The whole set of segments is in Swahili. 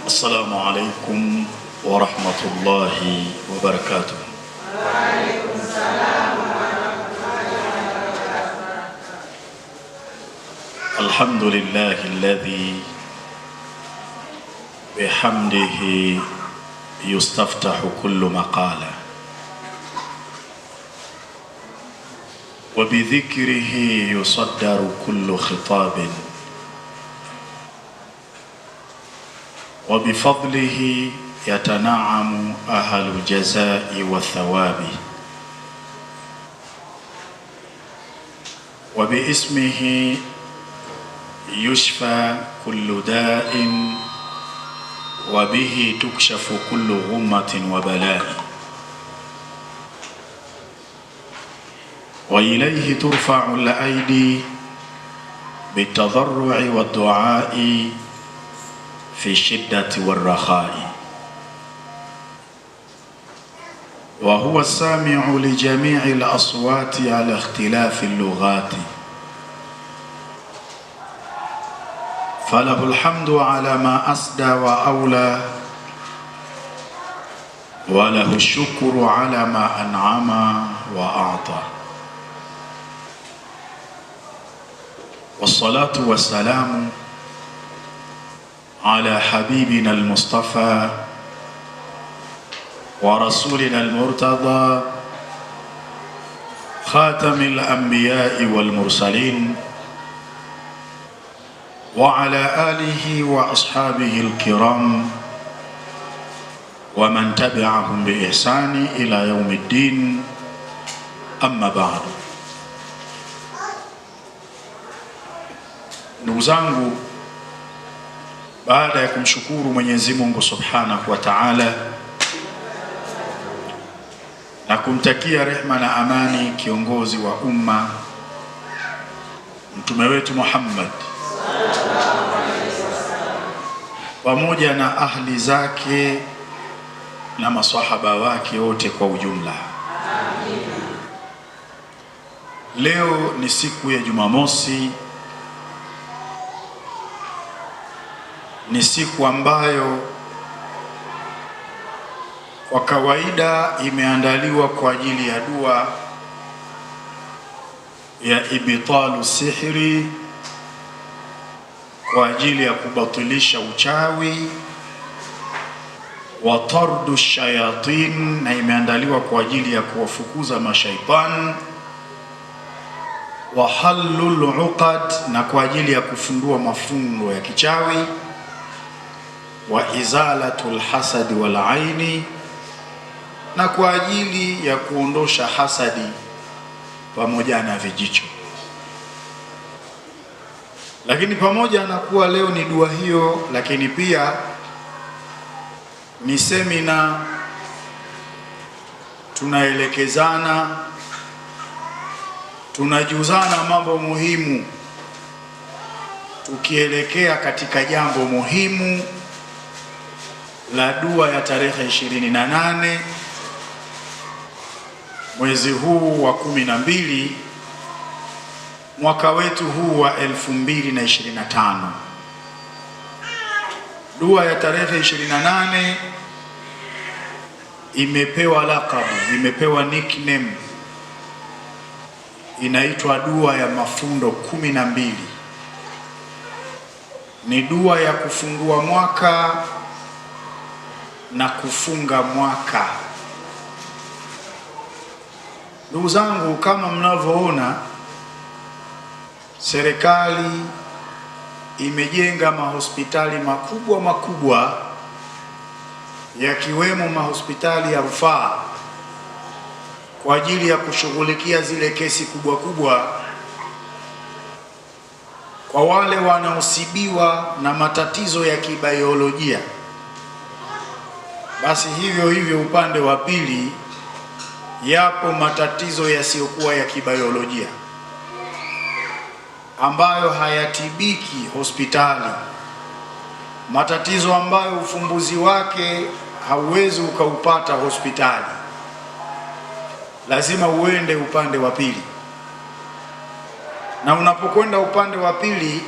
السلام عليكم ورحمة الله وبركاته. وعليكم السلام ورحمة الله وبركاته. الحمد لله الذي بحمده يستفتح كل مقالة وبذكره يصدر كل خطاب وبفضله يتنعم أهل الجزاء والثواب وباسمه يشفى كل داء وبه تكشف كل غمة وبلاء وإليه ترفع الأيدي بالتضرع والدعاء في الشدة والرخاء وهو السامع لجميع الأصوات على اختلاف اللغات فله الحمد على ما أسدى وأولى وله الشكر على ما أنعم وأعطى والصلاة والسلام على حبيبنا المصطفى ورسولنا المرتضى خاتم الأنبياء والمرسلين وعلى آله وأصحابه الكرام ومن تبعهم بإحسان إلى يوم الدين. أما بعد. Ndugu zangu, baada ya kumshukuru Mwenyezi Mungu Subhanahu wa Ta'ala na kumtakia rehma na amani kiongozi wa umma mtume wetu Muhammad pamoja na ahli zake na maswahaba wake wote kwa ujumla. Leo ni siku ya Jumamosi, ni siku ambayo kwa kawaida imeandaliwa kwa ajili ya dua ya ibtalu sihri, kwa ajili ya kubatilisha uchawi, wa tardu shayatin, na imeandaliwa kwa ajili ya kuwafukuza mashaitan, wa halul uqad, na kwa ajili ya kufundua mafundo ya kichawi, wa izalatul hasadi wal aini, na kwa ajili ya kuondosha hasadi pamoja na vijicho. Lakini pamoja na kuwa leo ni dua hiyo, lakini pia ni semina, tunaelekezana, tunajuzana mambo muhimu tukielekea katika jambo muhimu la dua ya tarehe 28 mwezi huu wa 12 mwaka wetu huu wa 2025. Dua ya tarehe 28 imepewa lakabu, imepewa nickname, inaitwa dua ya mafundo 12. Ni dua ya kufungua mwaka na kufunga mwaka. Ndugu zangu, kama mnavyoona, serikali imejenga mahospitali makubwa yakiwemo mahospitali ya rufaa kwa ajili ya kushughulikia zile kesi kubwa kwa wale wanaosibiwa na matatizo ya kibiolojia. Basi hivyo upande wa pili yapo matatizo yasiyokuwa ya kibiolojia ambayo hayatibiki hospitali, matatizo ambayo ufumbuzi wake hauwezi ukaupata hospitali, lazima uende upande wa pili. Na unapokwenda upande wa pili,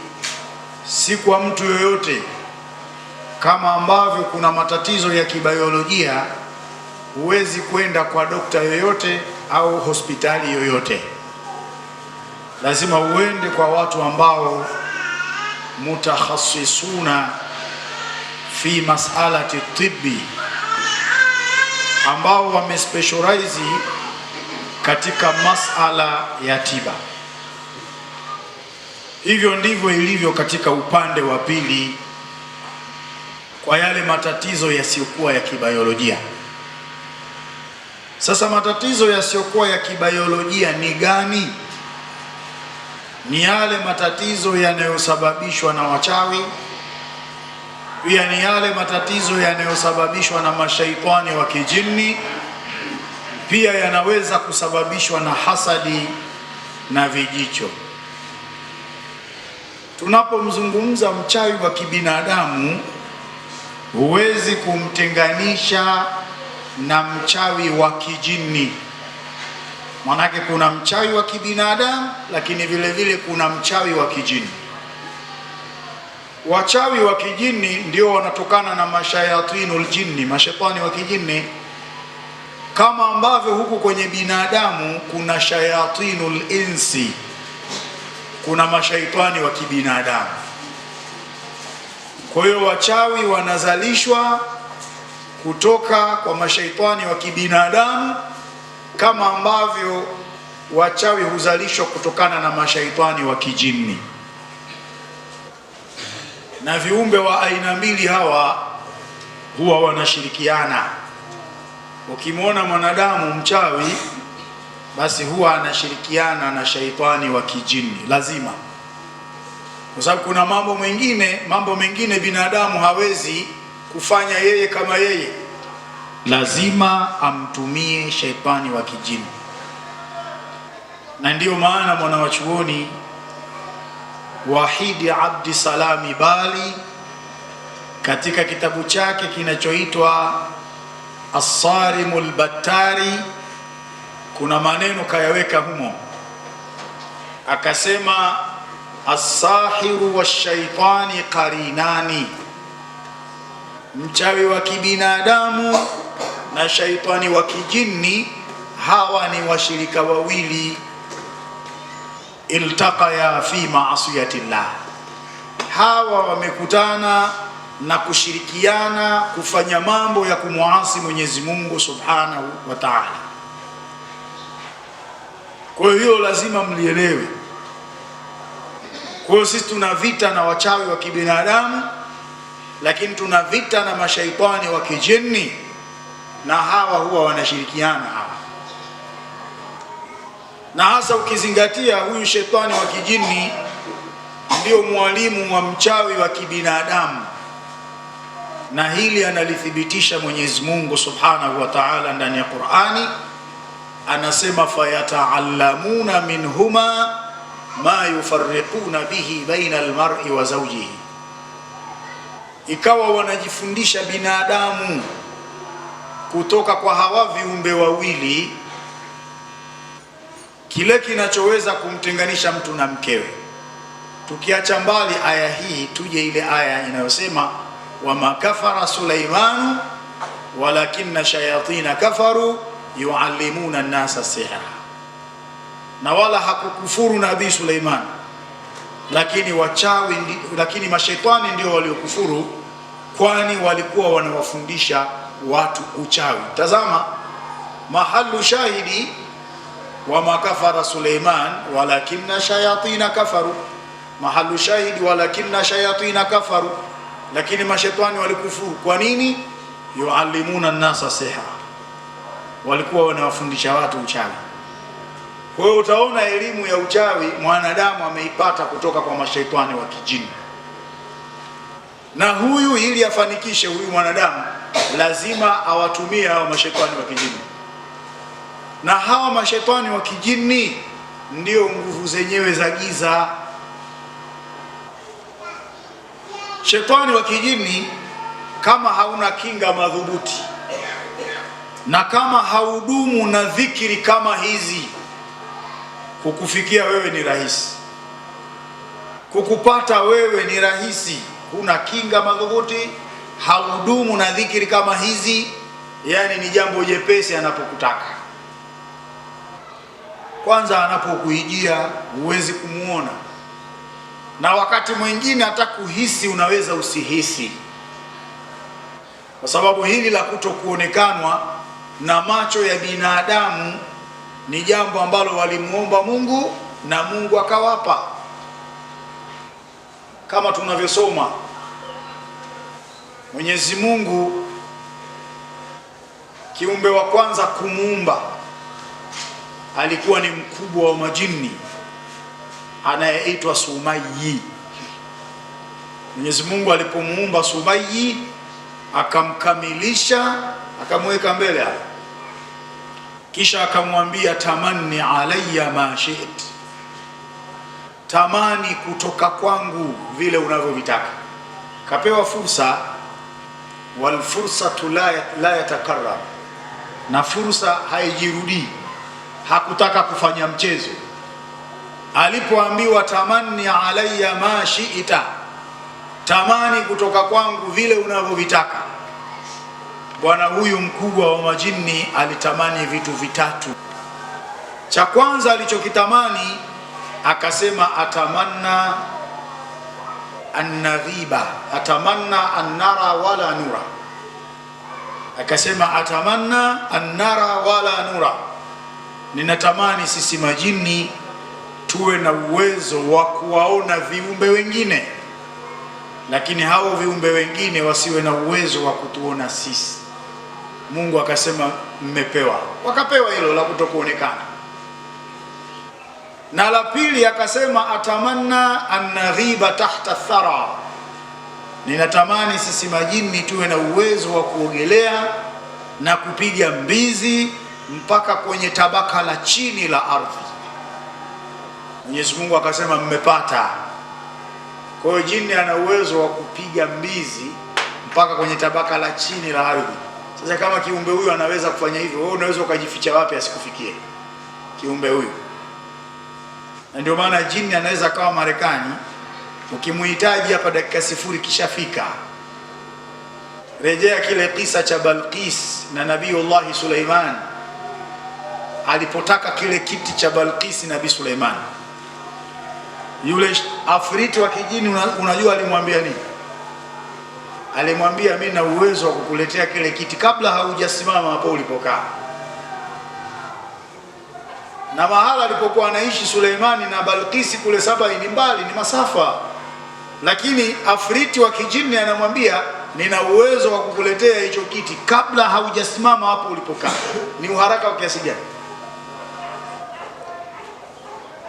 si kwa mtu yoyote Kama ambavyo kuna matatizo ya kibiolojia, huwezi kwenda kwa dokta yoyote au hospitali yoyote, lazima uende kwa watu ambao mutakhassisuna fi mas'alati tibbi, ambao wamespecialize katika masala ya tiba. Hivyo ndivyo ilivyo katika upande wa pili kwa yale matatizo yasiyokuwa ya kibiolojia. Sasa matatizo yasiyokuwa ya kibiolojia ni gani? Ni yale matatizo yanayosababishwa na wachawi, pia ni yale matatizo yanayosababishwa na mashaitani wa kijini, pia yanaweza kusababishwa na hasadi na vijicho. Tunapomzungumza mchawi wa kibinadamu, huwezi kumtenganisha na mchawi wa kijini. Manake kuna mchawi wa kibinadamu, lakini vile vile kuna mchawi wa kijini. Wachawi wa kijini ndio wanatokana na mashayatinul jinni, mashaitani wa kijini, kama ambavyo huku kwenye binadamu kuna shayatinul insi, kuna mashaitani wa kibinadamu. Kwa hiyo wachawi wanazalishwa kutoka kwa mashaitani wa kibinadamu, kama ambavyo wachawi huzalishwa kutokana na mashaitani wa kijini. Na viumbe wa aina mbili hawa huwa wanashirikiana. Ukimwona mwanadamu mchawi, basi huwa anashirikiana na shaitani wa kijini, lazima. Kwa sababu kuna mambo mengine binadamu hawezi kufanya yeye kama yeye, lazima amtumie shaitani wa kijini. Na ndiyo maana mwanawachuoni Wahidi Abdi Salami Bali katika kitabu chake kinachoitwa As-Sarimul Battari, kuna maneno kayaweka humo, akasema as-sahiru wash-shaytani qarinani, mchawi wa kibinadamu na shaitani wa kijini hawa ni washirika wawili. Iltaqaya fi ma'asiyatillah, hawa wamekutana na kushirikiana kufanya mambo ya kumuasi Mwenyezi Mungu Subhanahu wa Ta'ala. Kwa hiyo lazima mlielewe. Kwa hiyo sisi tuna vita na wachawi wa kibinadamu, lakini tuna vita na mashaitani wa kijini, na hawa huwa wanashirikiana hawa. Na hasa ukizingatia huyu shetani wa kijini ndio mwalimu wa mchawi wa kibinadamu, na hili analithibitisha Mwenyezi Mungu Subhanahu wa Ta'ala ndani ya Qur'ani. Anasema fayata'allamuna minhuma ma yufarriquna bihi baina almar'i wa zawjihi, ikawa wanajifundisha binadamu kutoka kwa hawa viumbe wawili kile kinachoweza kumtenganisha mtu na mkewe. Tukiacha mbali aya hii, tuje ile aya inayosema wama kafara Sulaimanu walakinna shayatina kafaru yuallimuna an-nasa sihra, na wala hakukufuru Nabii Suleiman, lakini mashaitani ndio waliokufuru, kwani walikuwa wanawafundisha watu uchawi. Tazama mahalu shahidi wama kafara Suleiman walakinna shayatina kafaru, mahalu shahidi walakinna shayatina kafaru, lakini mashaitani walikufuru. Kwa nini? Yuallimuna an-nasa sihra, walikuwa wanawafundisha watu uchawi. Kwa hiyo utaona elimu ya uchawi mwanadamu ameipata kutoka kwa mashaitani wa kijini, na huyu ili afanikishe huyu mwanadamu lazima awatumie hao mashaitani wa kijini, na hawa mashaitani wa kijini ndio nguvu zenyewe za giza. Shetani wa kijini kama hauna kinga madhubuti na kama haudumu na dhikiri kama hizi, kukufikia wewe ni rahisi, kukupata wewe ni rahisi. Huna kinga madhubuti, haudumu na dhikri kama hizi, yani ni jambo jepesi anapokutaka. Kwanza anapokuijia huwezi kumuona, na wakati mwingine hata kuhisi unaweza usihisi, kwa sababu hili la kutokuonekanwa na macho ya binadamu ni jambo ambalo walimuomba Mungu na Mungu akawapa. Kama tunavyosoma, Mwenyezi Mungu kiumbe wa kwanza kumuumba alikuwa ni mkubwa wa majini anayeitwa Sumayi. Mwenyezi Mungu alipomuumba Sumayi akamkamilisha, akamweka mbele hapo, kisha akamwambia tamanni alayya ma shi'it, tamani kutoka kwangu vile unavyovitaka. Kapewa fursa, wal fursatu la yatakarrar, na fursa haijirudii. Hakutaka kufanya mchezo. Alipoambiwa tamanni alayya ma shi'ita, tamani kutoka kwangu vile unavyovitaka, bwana huyu mkubwa wa majini alitamani vitu vitatu. Cha kwanza alichokitamani akasema atamanna an-naghiba, atamanna an-nara wala nura. Akasema atamanna an-nara wala nura, ninatamani sisi majini tuwe na uwezo wa kuwaona viumbe wengine, lakini hao viumbe wengine wasiwe na uwezo wa kutuona sisi. Mungu akasema mmepewa, wakapewa hilo la kutokuonekana. Na la pili akasema atamanna an-naghiba tahta thara, ninatamani sisi majini tuwe na uwezo wa kuogelea na kupiga mbizi mpaka kwenye tabaka la chini la ardhi. Mwenyezi Mungu akasema mmepata. Kwa hiyo jini ana uwezo wa kupiga mbizi mpaka kwenye tabaka la chini la ardhi. Sasa kama kiumbe huyu anaweza kufanya hivyo, wewe unaweza ukajificha wapi asikufikie kiumbe huyu? Na ndio maana jini anaweza kawa Marekani, ukimuhitaji hapa dakika sifuri kishafika. Rejea kile kisa cha Balqis na Nabiiullah Suleiman, alipotaka kile kiti cha Balqis Nabii Suleiman, yule afriti wa kijini unajua alimwambia nini? Alimwambia mimi na uwezo wa kukuletea kile kiti kabla haujasimama hapo ulipokaa. Na mahala alipokuwa anaishi Suleimani na Balqisi kule Saba ni mbali, ni masafa, lakini afriti wa kijini anamwambia nina uwezo wa kukuletea hicho kiti kabla haujasimama hapo ulipokaa. Ni uharaka wa kiasi gani?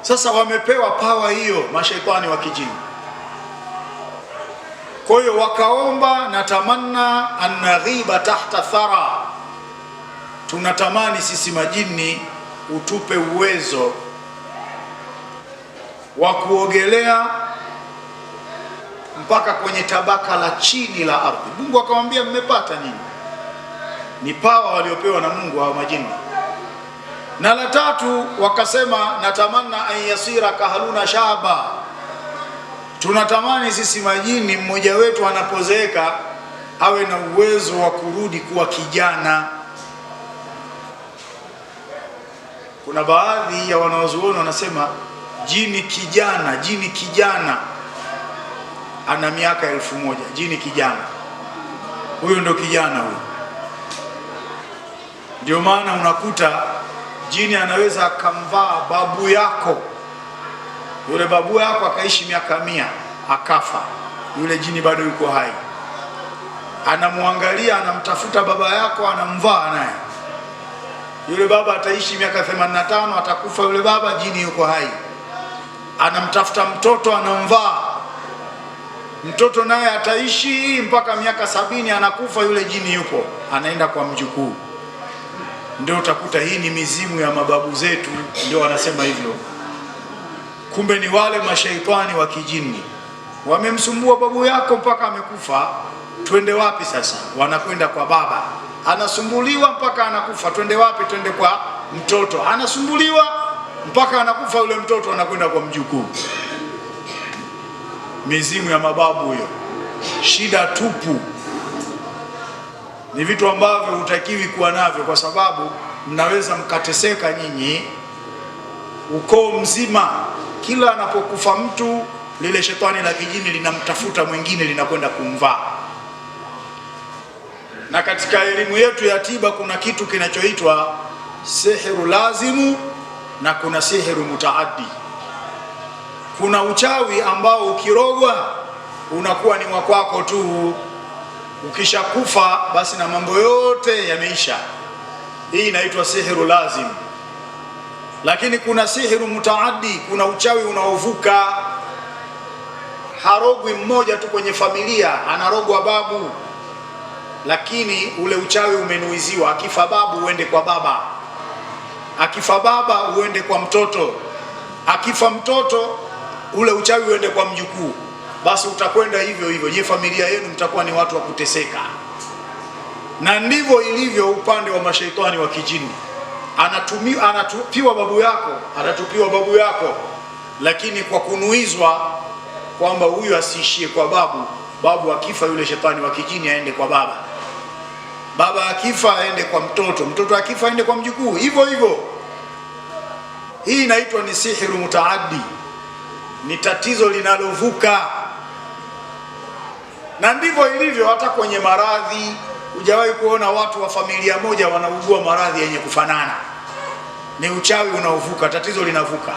Sasa wamepewa pawa hiyo mashaitani wa kijini. Kwa hiyo wakaomba na tamanna an-naghiba tahta thara, tunatamani sisi majini utupe uwezo wa kuogelea mpaka kwenye tabaka la chini la ardhi. Mungu akamwambia mmepata nini? Ni pawa waliopewa na Mungu hao majini. Na la tatu wakasema natamanna an yasira kahaluna shaba, tunatamani sisi majini mmoja wetu anapozeeka awe na uwezo wa kurudi kuwa kijana. Kuna baadhi ya wanawazuoni wanasema jini kijana ana miaka 1000. Jini kijana huyo ndo kijana huyo. Ndio maana unakuta jini anaweza akamvaa babu yako, yule babu yako akaishi miaka 100 akafa, yule jini bado yuko hai, anamwangalia, anamtafuta baba yako, anamvaa naye. Yule baba ataishi miaka 85 atakufa yule baba, jini yuko hai. Anamtafuta mtoto, anamvaa mtoto, naye ataishi mpaka miaka 70 anakufa, yule jini yupo, anaenda kwa mjukuu. Ndio utakuta hii ni mizimu ya mababu zetu, ndio wanasema hivyo. Kumbe ni wale mashaitani wa kijini wamemsumbua babu yako mpaka amekufa. Twende wapi sasa? Wanakwenda kwa baba, anasumbuliwa mpaka anakufa. Twende wapi? Twende kwa mtoto, anasumbuliwa mpaka anakufa yule mtoto, anakwenda kwa mjukuu. Mizimu ya mababu hiyo, shida tupu. ni vitu ambavyo hutakiwi kuwa navyo, kwa sababu mnaweza mkateseka nyinyi ukoo mzima. Kila anapokufa mtu, lile shetani la kijini linamtafuta mwingine, linakwenda kumvaa. Na katika elimu yetu ya tiba kuna kitu kinachoitwa sihiru lazimu na kuna sihiru mutaaddi. Kuna uchawi ambao ukirogwa unakuwa ni wa kwako tu, ukishakufa basi na mambo yote yameisha. Hii inaitwa sihiru lazim. Lakini kuna sihiru mutaaddi, kuna uchawi unaovuka. Harogwi mmoja tu kwenye familia, anarogwa babu, lakini ule uchawi umenuiziwa. Akifa babu uende kwa baba, akifa baba uende kwa mtoto, akifa mtoto ule uchawi uende kwa mjukuu. Basi utakwenda hivyo hivyo, je, familia yenu mtakuwa ni watu wa kuteseka. Na ndivyo ilivyo upande wa mashaitani wa kijini. Anatupiwa babu yako, anatupiwa babu yako, lakini kwa kunuizwa kwamba huyu asiishie kwa babu. Babu akifa, yule shetani wa kijini aende kwa baba, baba akifa aende kwa mtoto, mtoto akifa aende kwa mjukuu, hivyo hivyo. Hii inaitwa ni sihiru mutaaddi, ni tatizo linalovuka. Na ndivyo ilivyo hata kwenye maradhi. Hujawahi kuona watu wa familia moja wanaugua maradhi yenye kufanana? Ni uchawi unaovuka, tatizo linavuka.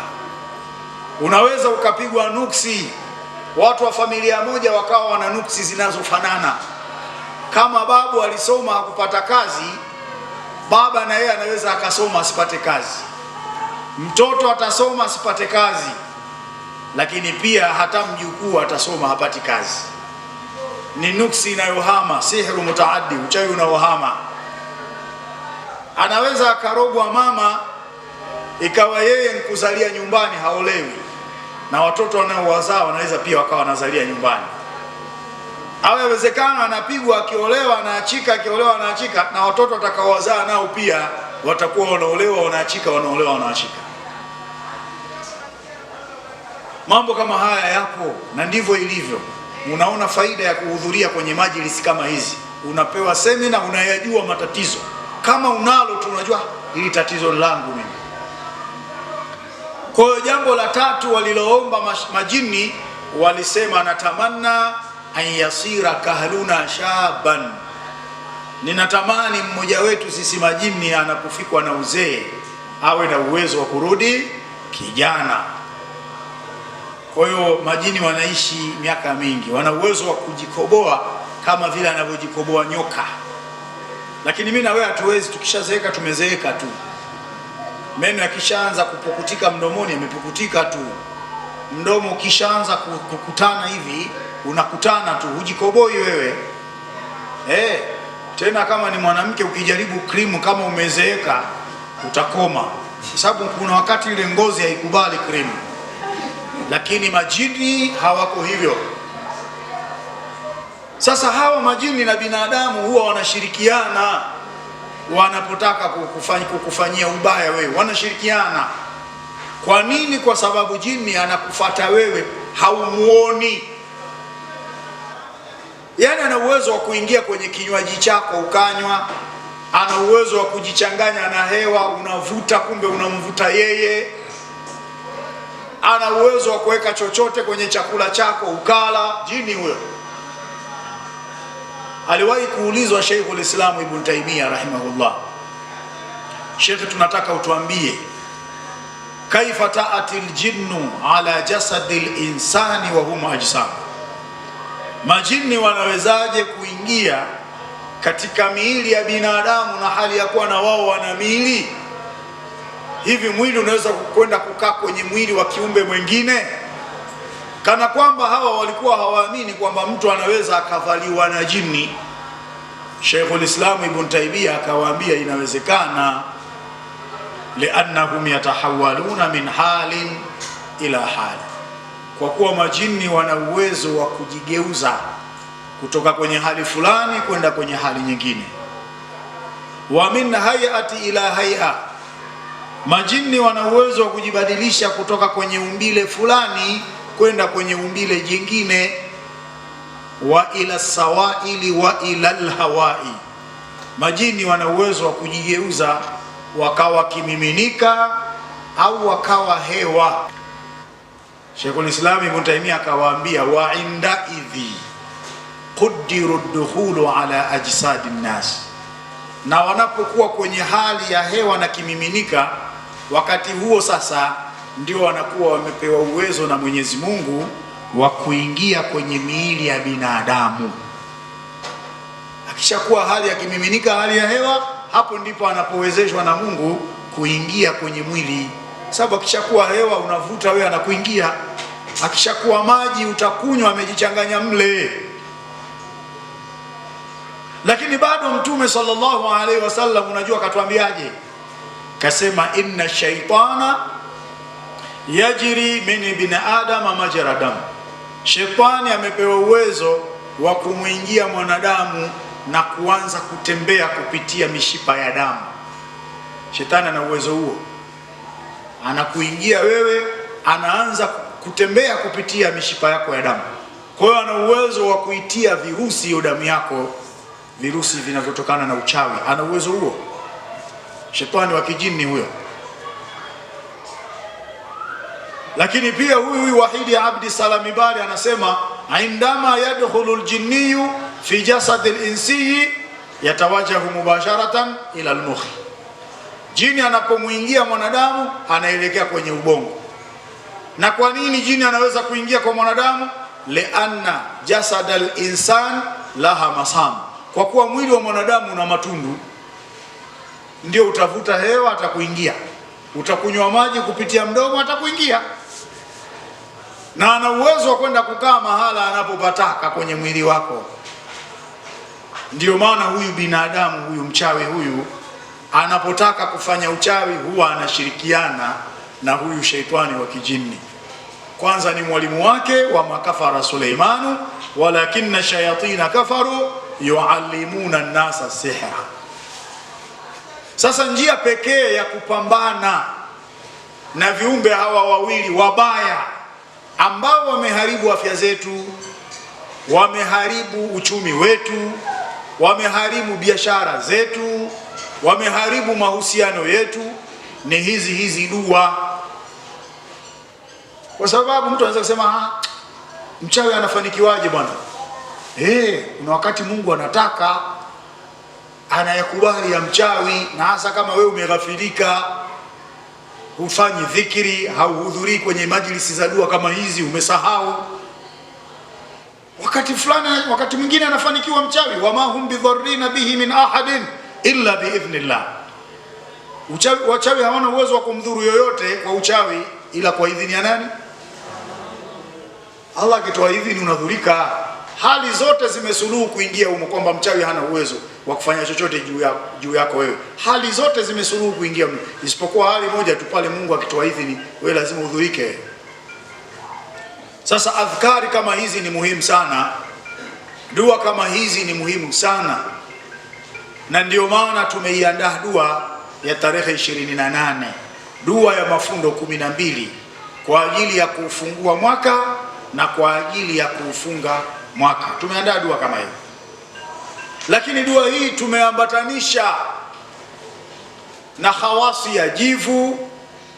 Unaweza ukapigwa nuksi, watu wa familia moja wakawa wana nuksi zinazofanana. Kama babu alisoma hakupata kazi, baba na yeye anaweza akasoma asipate kazi, mtoto atasoma asipate kazi, lakini pia hata mjukuu atasoma hapati kazi. Ni nuksi inayohama, sihiru mutaaddi, uchawi unaohama. Anaweza akarogwa mama, ikawa yeye nikuzalia nyumbani, haolewi, na watoto wanaowazaa wanaweza pia wakawa wanazalia nyumbani. Au yawezekana anapigwa akiolewa anaachika, akiolewa anaachika, na watoto watakaowazaa nao pia watakuwa wanaolewa wanaachika, wanaolewa wanaachika. Mambo kama haya yapo, na ndivyo ilivyo. Unaona faida ya kuhudhuria kwenye majlisi kama hizi, unapewa semina, unayajua matatizo. Kama unalo tu unajua hili tatizo langu mimi. Kwa hiyo jambo la tatu waliloomba majini, walisema natamanna an yasira kahluna shaban, ninatamani mmoja wetu sisi majini anapofikwa na uzee awe na uwezo wa kurudi kijana. Kwa hiyo majini wanaishi miaka mingi, wana uwezo wa kujikoboa kama vile anavyojikoboa nyoka. Lakini mimi na wewe hatuwezi, tukishazeeka tumezeeka tu. Meno yakishaanza kupukutika mdomoni yamepukutika tu. Mdomo ukishaanza kukutana hivi unakutana tu, hujikoboi wewe. Tena kama ni mwanamke ukijaribu krimu kama umezeeka utakoma, kwa sababu kuna wakati ile ngozi haikubali krimu. Lakini majini hawako hivyo. Sasa hawa majini na binadamu huwa wanashirikiana wanapotaka kukufanyia ubaya wewe, wanashirikiana. Kwa nini? Kwa sababu jini anakufuata wewe, haumuoni. Yani ana uwezo wa kuingia kwenye kinywaji chako ukanywa, ana uwezo wa kujichanganya na hewa, unavuta kumbe unamvuta yeye. Ana uwezo wa kuweka chochote kwenye chakula chako ukala, jini huyo. Aliwahi kuulizwa Sheikhul Islam Ibn Taymiyyah rahimahullah, Sheikh, tunataka utuambie kaifa ta'atil jinnu ala jasadil insani wa hum ajsam, majini wanawezaje kuingia katika miili ya binadamu na hali ya kuwa na wao wana miili? Hivi mwili unaweza kwenda kukaa kwenye mwili wa kiumbe mwingine? Kana kwamba hawa walikuwa hawaamini kwamba mtu anaweza akavaliwa na jini. Sheikhul Islam Ibn Taymiyyah akawaambia inawezekana, liannahum yatahawaluna min halin ila hali, kwa kuwa majini wana uwezo wa kujigeuza kutoka kwenye hali fulani kwenda kwenye hali nyingine. Wa min hayati ila hay'a, majini wana uwezo wa kujibadilisha kutoka kwenye umbile fulani kwenda kwenye umbile jingine. Wa ila sawaili wa ila alhawai, Majini wana uwezo wa kujigeuza wakawa kimiminika au wakawa hewa. Sheikhul Islam Ibn Taymiyyah akawaambia, wa inda idhi quddiru dukhulu ala ajsadi nnas, na wanapokuwa kwenye hali ya hewa na kimiminika, wakati huo sasa ndio wanakuwa wamepewa uwezo na Mwenyezi Mungu wa kuingia kwenye miili ya binadamu. Akishakuwa hali ya kimiminika, hali ya hewa, hapo ndipo anapowezeshwa na Mungu kuingia kwenye mwili, sababu akishakuwa hewa unavuta wewe, anakuingia. Akishakuwa maji utakunywa, amejichanganya mle. Lakini bado Mtume sallallahu alaihi wasallam, unajua akatuambiaje? Kasema, inna shaitana yajri min ibn adam majra dam, shetani amepewa uwezo wa kumwingia mwanadamu na kuanza kutembea kupitia mishipa ya damu. Shetani ana uwezo huo, anakuingia wewe, anaanza kutembea kupitia mishipa yako ya damu. Kwa hiyo ana uwezo wa kuitia virusi hiyo damu yako, virusi vinavyotokana na uchawi. Ana uwezo huo, shetani wa kijini huyo. Lakini pia huyu Wahidi Abdi Salami Bali anasema, indama yadkhulu aljinniyu fi jasadi al-insi yatawajahu mubasharatan ila al-mukh, jini anapomwingia mwanadamu anaelekea kwenye ubongo. Na kwa nini jini anaweza kuingia kwa mwanadamu? Lianna jasad al-insan laha masam, kwa kuwa mwili wa mwanadamu una matundu. Ndio utavuta hewa, atakuingia. Utakunywa maji kupitia mdomo, atakuingia. Na ana uwezo wa kwenda kukaa mahala anapopataka kwenye mwili wako. Ndio maana huyu binadamu huyu mchawi huyu anapotaka kufanya uchawi huwa anashirikiana na huyu sheitani wa kijini. Kwanza ni mwalimu wake wa makafara Suleimanu, walakinna shayatina kafaru yuallimuna an-nasa sihra. Sasa njia pekee ya kupambana na viumbe hawa wawili wabaya ambao wameharibu afya zetu, wameharibu uchumi wetu, wameharibu biashara zetu, wameharibu mahusiano yetu, ni hizi dua. Kwa sababu mtu anaweza kusema, mchawi anafanikiwaje bwana? Kuna wakati Mungu anataka anayakubali ya mchawi, na hasa kama wewe umeghafilika, hufanyi dhikiri, hauhudhurii kwenye majlisi za dua kama hizi, umesahau. Wakati fulani, wakati mwingine anafanikiwa mchawi, wama hum bidharrina bihi min ahadin illa biidhnillah. Wachawi hawana uwezo wa kumdhuru yoyote kwa uchawi ila kwa idhini ya nani? Allah akitoa idhini unadhurika. Hali zote zimesuluhu kuingia humo, kwamba mchawi hana uwezo wa kufanya chochote juu yako wewe. Hali zote zimesuluhu kuingia humo, isipokuwa hali moja tu, pale Mungu akitoa idhini wewe lazima udhurike. Sasa adhkari kama hizi ni muhimu sana, dua kama hizi ni muhimu sana, na ndio maana tumeiandaa dua ya tarehe 28, dua ya mafundo 12 kwa ajili ya kufungua mwaka na kwa ajili ya kufunga mwaka. Tumeandaa dua kama hiyo, lakini dua hii tumeambatanisha na khawasi ya jivu.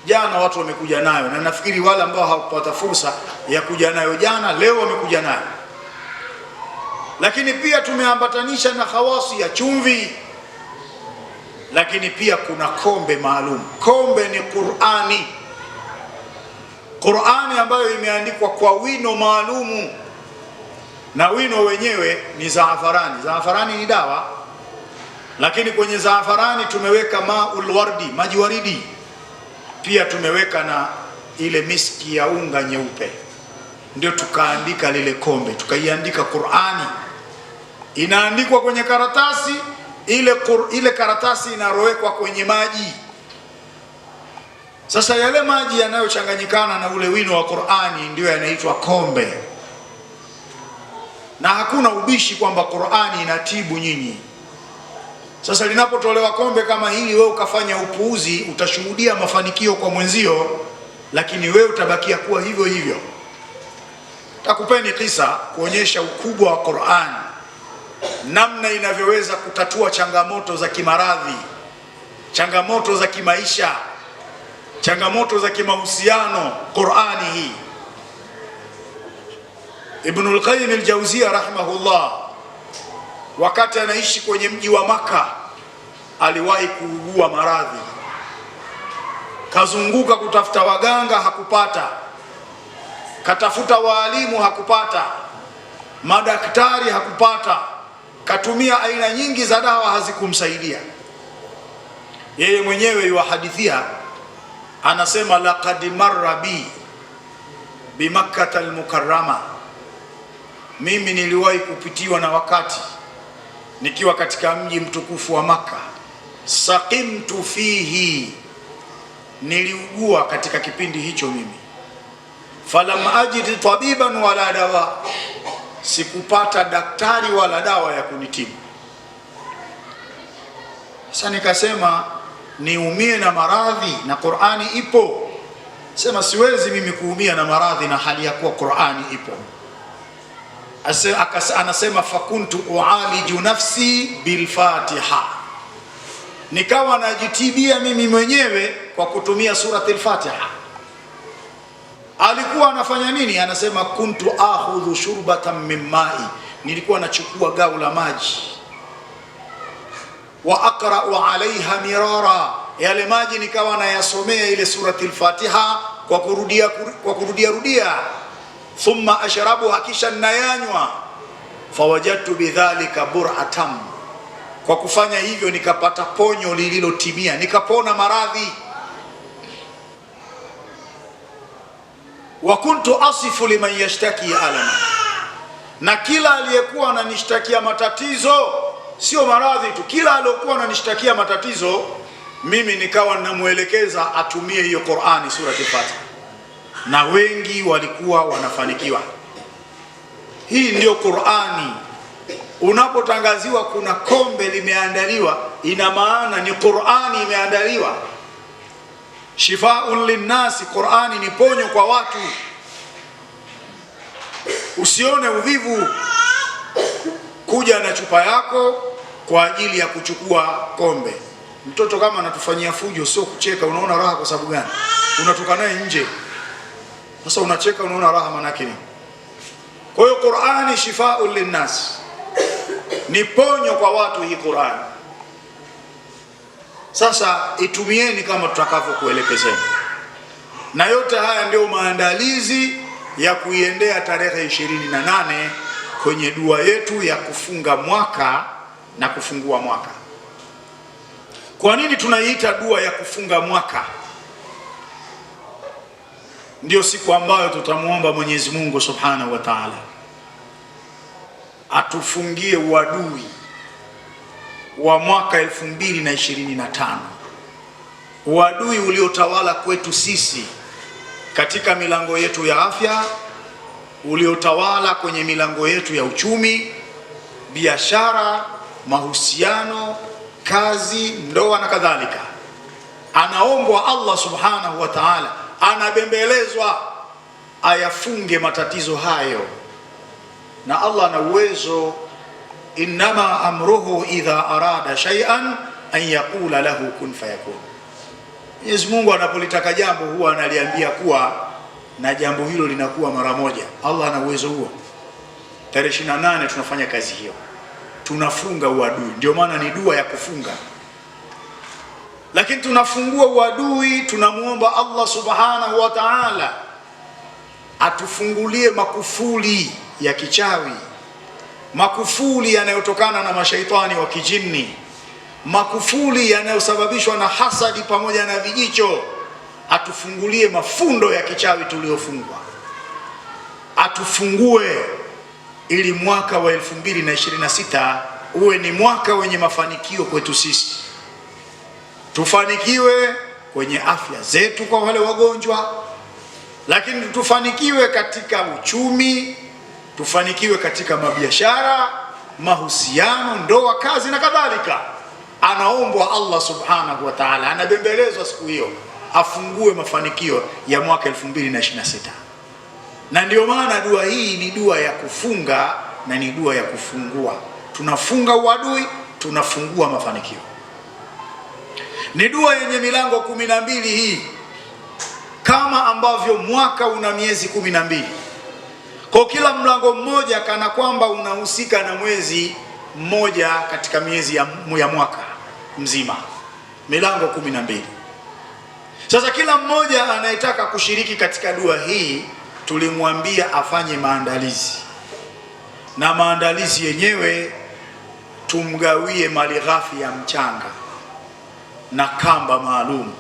Jana watu wamekuja nayo, na nafikiri wale ambao hawakupata fursa ya kuja nayo jana, leo wamekuja nayo. Lakini pia tumeambatanisha na khawasi ya chumvi, lakini pia kuna kombe maalum. Kombe ni Qur'ani, Qur'ani ambayo imeandikwa kwa wino maalumu, na wino wenyewe ni zaafarani. Zaafarani ni dawa, lakini kwenye zaafarani tumeweka maul wardi, maji waridi. Pia tumeweka na ile miski ya unga nyeupe, ndio tukaandika lile kombe, tukaiandika Qur'ani. Inaandikwa kwenye karatasi ile karatasi inarowekwa kwenye maji. Sasa yale maji yanayochanganyikana na ule wino wa Qur'ani ndio yanaitwa kombe. Na hakuna ubishi kwamba Qur'ani inatibu nyinyi. Sasa linapotolewa kombe kama hili, wewe ukafanya upuuzi, utashuhudia mafanikio kwa mwenzio, lakini wewe utabakia kuwa hivyo hivyo. Takupeni kisa kuonyesha ukubwa wa Qur'ani. namna inavyoweza kutatua changamoto za kimaradhi, changamoto za kimaisha, changamoto za kimahusiano. Qur'ani hii, Ibnul Qayyim al-Jawziyya rahimahullah, wakati anaishi kwenye mji wa Maka, aliwahi kuugua maradhi, kazunguka kutafuta waganga, hakupata, katafuta waalimu, hakupata, madaktari, hakupata, katumia aina nyingi za dawa, hazikumsaidia. Yeye mwenyewe yuhadithia, anasema laqad marra bi Makkah al-Mukarrama, mimi niliwahi kupitiwa na wakati nikiwa katika mji mtukufu wa Makka, saqimtu fihi, niliugua katika kipindi hicho mimi, falam ajid tabiban wala dawa, sikupata daktari wala dawa ya kunitibu. Sasa nikasema niumie na maradhi na Qur'ani ipo. Sema siwezi mimi kuumia na maradhi na hali ya kuwa Qur'ani ipo. Anasema fakuntu ualiju nafsi bilfatiha, nikawa najitibia mimi mwenyewe kwa kutumia surati al-Fatiha. Alikuwa anafanya nini? Anasema kuntu akhudhu shurbatan min ma'i, nilikuwa nachukua gau la maji, wa aqra'u alaiha mirara, yale maji nikawa nayasomea ile surati al-Fatiha kwa kurudia rudia, thumma ashrabu, hakisha nayanywa, fawajadtu bidhalika bur'atan, kwa kufanya hivyo nikapata ponyo lililotimia, nikapona maradhi. Wa kuntu asifu liman yashtaki alama, na kila aliyekuwa ananishtakia matatizo, sio maradhi tu, kila aliyokuwa ananishtakia matatizo, mimi nikawa namuelekeza atumie hiyo Qur'ani, surati al-Fatiha, na wengi walikuwa wanafanikiwa. Hii ndiyo Qur'ani. Unapotangaziwa kuna kombe limeandaliwa, ina maana ni Qur'ani imeandaliwa. Shifaa'un linnasi, Qur'ani ni ponyo kwa watu. Usione uvivu kuja na chupa yako kwa ajili ya kuchukua kombe. Mtoto kama anatufanyia fujo, sio kucheka, unaona raha kwa sababu gani? Unatoka naye nje, sasa unacheka, unaona raha manake nini? Kwa hiyo Qur'ani shifaa'un linnas, ni ponyo kwa watu hii Qur'ani. Sasa itumieni kama tutakavyokuelekezeni, na yote haya ndio maandalizi ya kuiendea tarehe 28 kwenye dua yetu ya kufunga mwaka na kufungua mwaka. Kwa nini tunaiita dua ya kufunga mwaka? Ndio siku ambayo tutamuomba Mwenyezi Mungu Subhanahu wa Ta'ala atufungie uadui wa mwaka 2025, uadui uliotawala kwetu sisi katika milango yetu ya afya, uliotawala kwenye milango yetu ya uchumi, biashara, mahusiano, kazi, ndoa na kadhalika. Anaombwa Allah Subhanahu wa Ta'ala, anabembelezwa ayafunge matatizo hayo, na Allah ana uwezo. Innama amruhu idha arada shay'an an yaqula lahu kun fayakun. Mwenyezi Mungu anapolitaka jambo huwa analiambia kuwa, na jambo hilo linakuwa mara moja. Allah ana uwezo huo. Tarehe 28 tunafanya kazi hiyo, tunafunga uadui. Ndio maana ni dua ya kufunga, lakini tunafungua uadui. Tunamuomba Allah Subhanahu wa Ta'ala atufungulie makufuli ya kichawi, makufuli yanayotokana na mashaitani wa kijini, makufuli yanayosababishwa na hasadi pamoja na vijicho. Atufungulie mafundo ya kichawi tuliofungwa, atufungue ili mwaka wa 2026 uwe ni mwaka wenye mafanikio kwetu sisi. Tufanikiwe kwenye afya zetu kwa wale wagonjwa, lakini tufanikiwe katika uchumi, tufanikiwe katika mabiashara, mahusiano, ndoa, kazi na kadhalika. Anaombwa Allah Subhanahu wa Ta'ala, anabembelezwa siku hiyo afungue mafanikio ya mwaka 2026. Na ndio maana dua hii ni dua ya kufunga na ni dua ya kufungua. tunafunga uadui, tunafungua mafanikio. Ni dua yenye milango 12 hii, kama ambavyo mwaka una miezi 12. Kwa kila mlango mmoja kana kwamba unahusika na mwezi mmoja katika miezi ya mwaka mzima, milango 12. Sasa kila mmoja anayetaka kushiriki katika dua hii tulimwambia afanye maandalizi, na maandalizi yenyewe tumgawie malighafi ya mchanga na kamba maalum.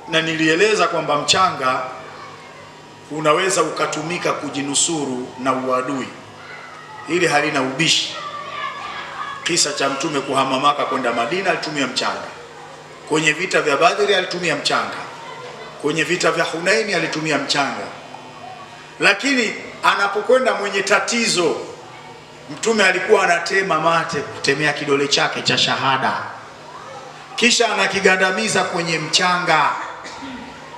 Na nilieleza kwamba mchanga unaweza ukatumika kujinusuru na uadui, ili halina ubishi. Kisa cha Mtume kuhama Maka kwenda Madina alitumia mchanga, kwenye vita vya Badri alitumia mchanga, kwenye vita vya Hunaini alitumia mchanga. Lakini anapokwenda mwenye tatizo, Mtume alikuwa anatema mate, kutemea kidole chake cha shahada, kisha anakigandamiza kwenye mchanga,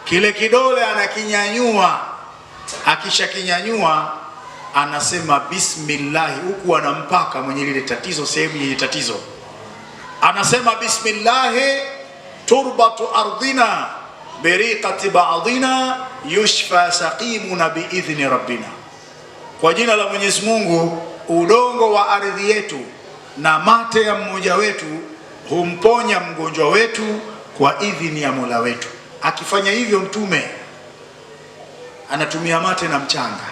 kile kidole anakinyanyua. Akisha kinyanyua anasema bismillah, huku anampaka mwenye lile tatizo, sehemu yenye tatizo, anasema bismillah turbatu ardhina biriqati ba'dina yushfa saqimuna biidhni rabbina, kwa jina la Mwenyezi Mungu udongo wa ardhi yetu na mate ya mmoja wetu humponya mgonjwa wetu kwa idhini ya Mola wetu. Akifanya hivyo Mtume anatumia mate na mchanga.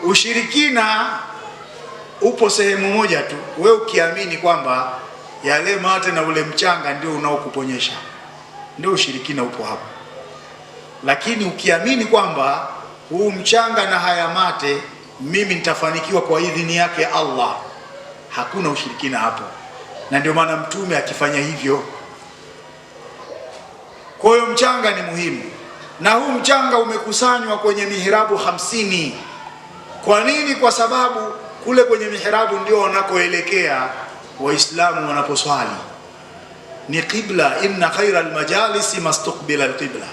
Ushirikina upo sehemu moja tu, wewe ukiamini kwamba yale mate na ule mchanga ndio unaokuponyesha, ndio ushirikina upo hapo. Lakini ukiamini kwamba huu mchanga na haya mate mimi nitafanikiwa kwa idhini yake Allah, hakuna ushirikina hapo. Na ndio maana Mtume akifanya hivyo. Kwa hiyo mchanga ni muhimu, na huu mchanga umekusanywa kwenye mihirabu 50. Kwa nini? Kwa sababu kule kwenye mihirabu ndio wanakoelekea Waislamu wanaposwali, ni qibla. Inna khaira almajalisi mastuqbila alqibla,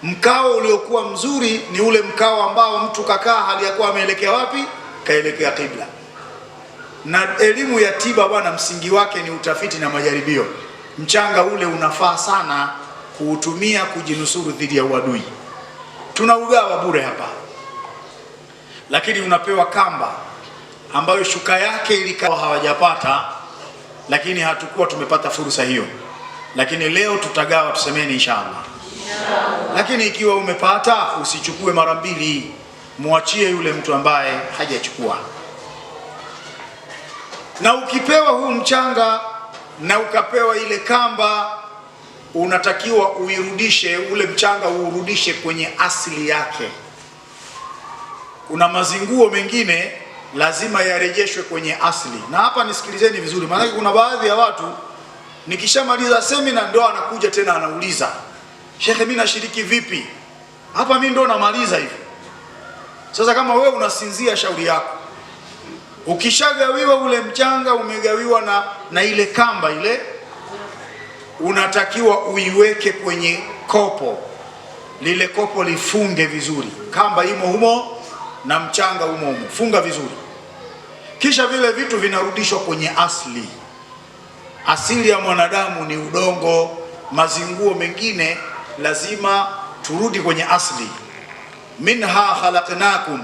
mkao uliokuwa mzuri ni ule mkao ambao mtu kakaa hali ya kuwa ameelekea wapi? Kaelekea qibla. Na elimu ya tiba bwana, msingi wake ni utafiti na majaribio. Mchanga ule unafaa sana kuutumia kujinusuru dhidi ya uadui. Tunaugawa bure hapa, lakini unapewa kamba ambayo shuka yake ilikawa hawajapata, lakini hatukuwa tumepata fursa hiyo. Lakini leo tutagawa, tusemeni inshallah. Lakini ikiwa umepata, usichukue mara mbili, muachie yule mtu ambaye hajachukua. Na ukipewa huu mchanga na ukapewa ile kamba, unatakiwa uirudishe ule mchanga, uurudishe kwenye asili yake. Kuna mazinguo mengine lazima yarejeshwe kwenye asili. Na hapa nisikilizeni vizuri, maana kuna baadhi ya watu nikishamaliza semina ndio anakuja tena anauliza, Sheikh, mimi nashiriki vipi? Hapa mimi ndio namaliza hivi. Sasa kama wewe unasinzia, shauri yako. Ukishagawiwa ule mchanga, umegawiwa na ile kamba ile, unatakiwa uiweke kwenye kopo. Lile kopo lifunge vizuri, kamba imo humo na mchanga humo humo, funga vizuri. Kisha vile vitu vinarudishwa kwenye asili. Asili ya mwanadamu ni udongo. Mazinguo mengine lazima turudi kwenye asili. Minha khalaqnakum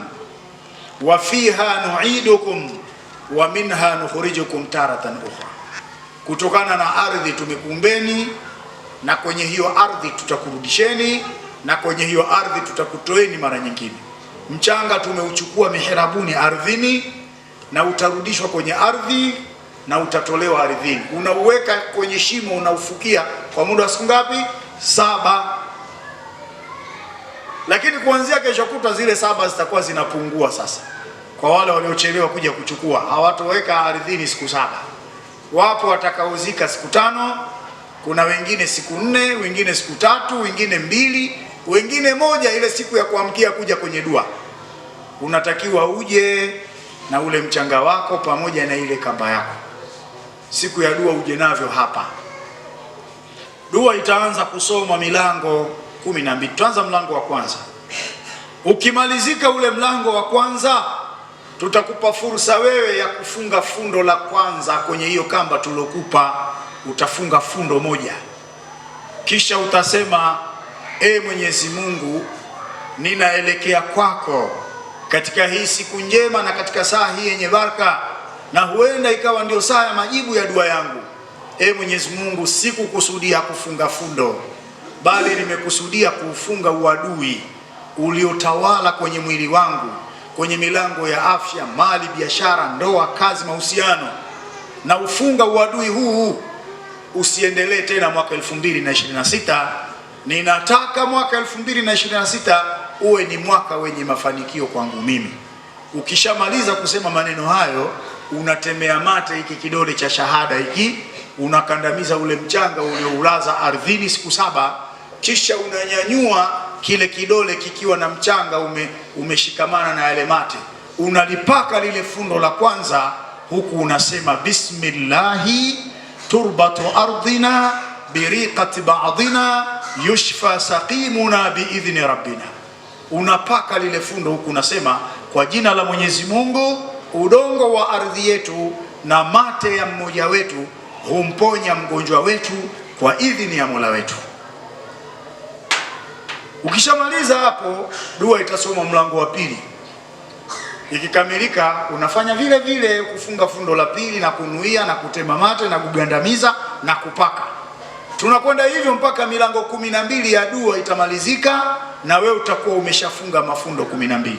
wa fiha nu'idukum wa minha nukhrijukum taratan ukhra, kutokana na ardhi tumekuumbeni, na kwenye hiyo ardhi tutakurudisheni, na kwenye hiyo ardhi tutakutoeni mara nyingine. Mchanga tumeuchukua mihrabuni ardhini, na utarudishwa kwenye ardhi na utatolewa ardhini. Unauweka kwenye shimo, unaufukia kwa muda wa siku ngapi? 7. Lakini kuanzia kesho kutwa zile 7 zitakuwa zinapungua. Sasa kwa wale waliochelewa kuja kuchukua, hawatoweka ardhini siku 7. Wapo watakaozika siku 5, kuna wengine siku 4, wengine siku 3, wengine 2, wengine 1, ile siku ya kuamkia kuja kwenye dua. Unatakiwa uje na ule mchanga wako pamoja na ile kamba yako. Siku ya dua uje navyo hapa. Dua itaanza kusoma milango 12. Tuanza mlango wa kwanza. Ukimalizika ule mlango wa kwanza, tutakupa fursa wewe ya kufunga fundo la kwanza kwenye hiyo kamba tulokupa. Utafunga fundo moja, kisha utasema Mwenyezi Mungu, ninaelekea kwako katika hii siku njema na katika saa hii yenye baraka, na huenda ikawa ndio saa ya majibu ya dua yangu. Mwenyezi Mungu, sikukusudia kufunga fundo, bali nimekusudia kuufunga uadui uliotawala kwenye mwili wangu, kwenye milango ya afya, mali, biashara, ndoa, kazi, mahusiano. Na ufunga uadui huu usiendelee tena mwaka 2026. Ninataka mwaka 2026 uwe ni mwaka wenye mafanikio kwangu mimi. Ukishamaliza kusema maneno hayo, unatemea mate hiki kidole cha shahada hiki, unakandamiza ule mchanga ulioulaza ardhini siku 7, kisha unanyanyua kile kidole kikiwa na mchanga umeshikamana na yale mate, unalipaka lile fundo la kwanza, huku unasema bismillahi turbatu ardhina biriqati ba'dina yushfa saqimuna biidhni rabbina. Unapaka lile fundo huku unasema, kwa jina la Mwenyezi Mungu, udongo wa ardhi yetu na mate ya mmoja wetu humponya mgonjwa wetu kwa idhini ya Mola wetu. Ukishamaliza hapo, dua itasoma mlango wa pili. Ikikamilika, unafanya vile vile kufunga fundo la pili na kunuia na kutema mate na kugandamiza na kupaka. Tunakwenda hivyo mpaka milango 12 ya dua itamalizika, na wewe utakuwa umeshafunga mafundo 12.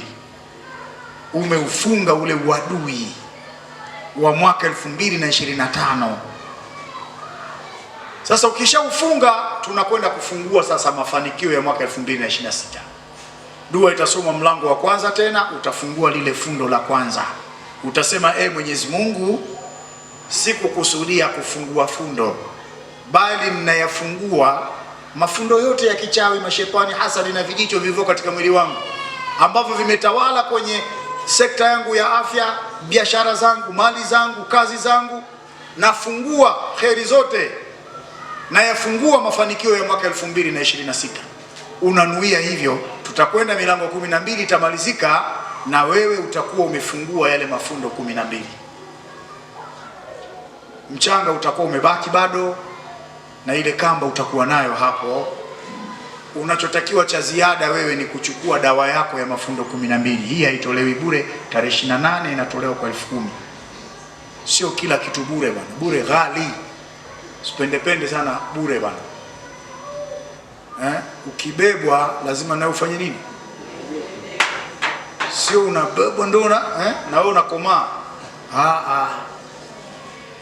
Umeufunga ule uadui wa mwaka 2025. Sasa ukishaufunga, tunakwenda kufungua sasa mafanikio ya mwaka 2026. Dua itasoma mlango wa kwanza tena, utafungua lile fundo la kwanza. Utasema, Mwenyezi Mungu, sikukusudia kufungua fundo, bali ninayafungua mafundo yote ya kichawi, mashetani, hasadi na vijicho vilivyo katika mwili wangu, ambavyo vimetawala kwenye sekta yangu ya afya, biashara zangu, mali zangu, kazi zangu. Nafungua kheri zote, nayafungua mafanikio ya mwaka 2026. Unanuia hivyo, tutakwenda milango 12 itamalizika, na wewe utakuwa umefungua yale mafundo 12. Mchanga utakuwa umebaki bado, na ile kamba utakuwa nayo hapo. Unachotakiwa cha ziada wewe ni kuchukua dawa yako ya mafundo 12. Hii haitolewi bure, tarehe 28 inatolewa kwa 10,000. Sio kila kitu bure bwana, bure ghali. Sipendepende sana bure bwana. Ukibebwa lazima nawe ufanye nini? Sio unabebwa ndio na wewe unakomaa.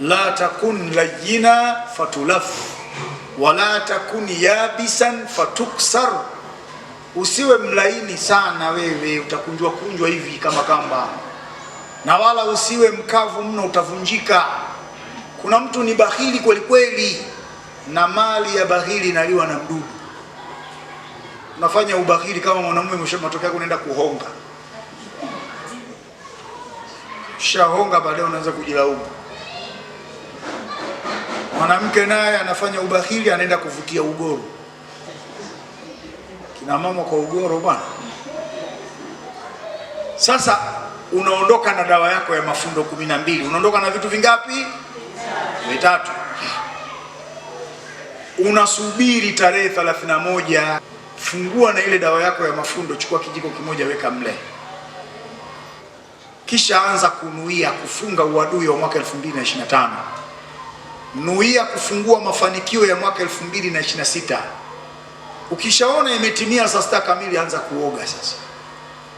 La takun layyina fatulaf wala takun yabisan fatuksar. Usiwe mlaini sana wewe, utakunjwa kunjwa hivi kama kamba, na wala usiwe mkavu mno, utavunjika. Kuna mtu ni bahili kweli kweli, na mali ya bahili inaliwa na mdudu. Unafanya ubahili kama mwanamume, mwisho matokeo yako unaenda kuhonga. Shahonga baadaye unaanza kujilaumu. Mwanamke naye anafanya ubahili, anaenda kuvutia ugoro. Kina mama kwa ugoro bwana. Sasa unaondoka na dawa yako ya mafundo 12. Unaondoka na vitu vingapi? 3. Unasubiri tarehe 31. Fungua na ile dawa yako ya mafundo, chukua kijiko kimoja, weka mle. Kisha anza kunuia kufunga uadui wa mwaka 2025. Nuia kufungua mafanikio ya mwaka 2026. Ukishaona imetimia saa 6 kamili, anza kuoga sasa.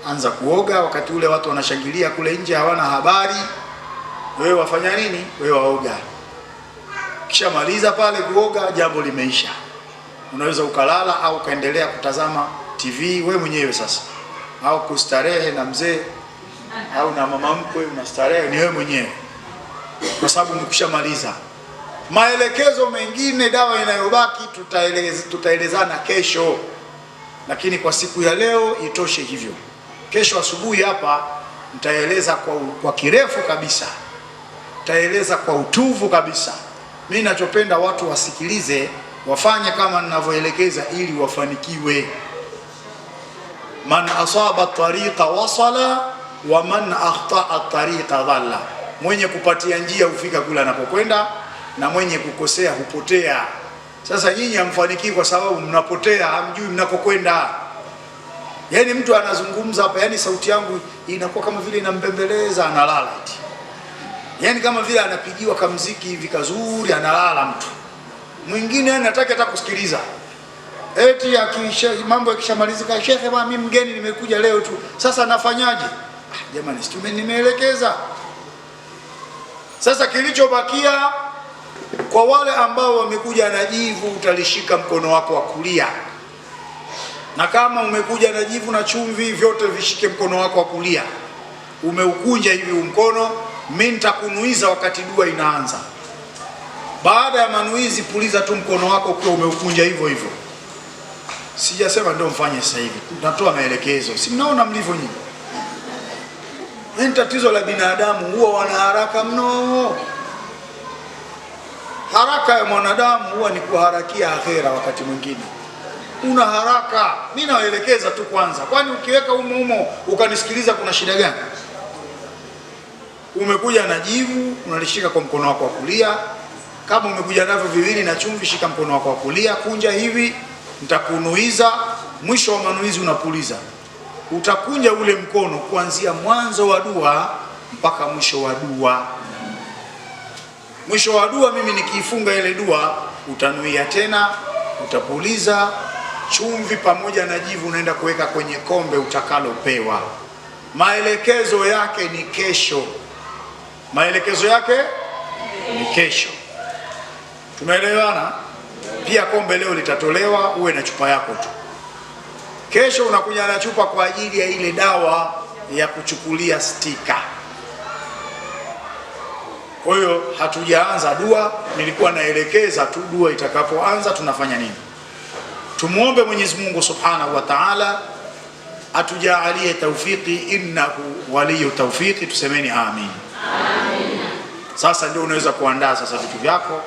Anza kuoga wakati ule watu wanashangilia kule nje, hawana habari. Wewe wafanya nini? Wewe waoga. Kisha maliza pale kuoga, jambo limeisha. Unaweza ukalala au ukaendelea kutazama TV wewe mwenyewe sasa, au kustarehe na mzee au na mama mkwe, unastarehe ni wewe mwenyewe, kwa sababu mkishamaliza. Maelekezo mengine, dawa inayobaki tutaelezana kesho, lakini kwa siku ya leo itoshe hivyo. Kesho asubuhi hapa nitaeleza kwa kirefu kabisa, nitaeleza kwa utuvu kabisa. Mimi ninachopenda watu wasikilize, wafanye kama ninavyoelekeza ili wafanikiwe. Man asaba tariqa wasala wa man akhta'a tariqa dhalla, mwenye kupatia njia hufika kule anapokwenda na mwenye kukosea hupotea. Sasa nyinyi hamfanikii kwa sababu mnapotea, hamjui mnakokwenda. Yaani mtu anazungumza hapa, yani sauti yangu inakuwa kama vile inambembeleza, analala eti. Yaani kama vile anapigiwa kamziki hivi kazuri, analala mtu. Mwingine anataka hata kusikiliza. Eti mambo yakishamalizika, shekhe bwana, mimi mgeni nimekuja leo tu. Sasa nafanyaje? Jamani, si nimeelekeza. Sasa kilichobakia kwa wale ambao wamekuja na jivu, utalishika mkono wako wa kulia. Na kama umekuja na jivu na chumvi, vyote vishike mkono wako wa kulia. Umeukunja hivi mkono, mimi nitakunuiza wakati dua inaanza. Baada ya manuizi, puliza tu mkono wako ukiwa umeukunja hivyo hivyo. Sijasema ndio mfanye sasa hivi, natoa maelekezo. Si mnaona mlivyo nyinyi? Ni tatizo la binadamu, huwa wana haraka mno. Haraka ya mwanadamu huwa ni kuharakia akhera. Wakati mwingine una haraka. Mimi naelekeza tu kwanza. Kwani ukiweka humo ukanisikiliza kuna shida gani? Umekuja na jivu, unalishika kwa mkono wako wa kulia. Kama umekuja navyo viwili na chumvi, shika mkono wako wa kulia, kunja hivi, nitakunuiza. Mwisho wa manuizi unapuliza. Utakunja ule mkono kuanzia mwanzo wa dua mpaka mwisho wa dua. Mwisho wa dua mimi nikiifunga ile dua, utanuia tena, utapuliza. Chumvi pamoja na jivu unaenda kuweka kwenye kombe utakalopewa. Maelekezo yake ni kesho. Maelekezo yake ni kesho. Tumeelewana? Pia kombe leo litatolewa, uwe na chupa yako tu. Kesho unakuja na chupa kwa ajili ya ile dawa ya kuchukulia stika. Kwa hiyo hatujaanza dua, nilikuwa naelekeza tu dua itakapoanza tunafanya nini. Tumuombe Mwenyezi Mungu Subhanahu wa Ta'ala atujaalie taufiki, innahu waliyu taufiki. Tusemeni amin. Amin. Sasa ndio unaweza kuandaa sasa vitu vyako.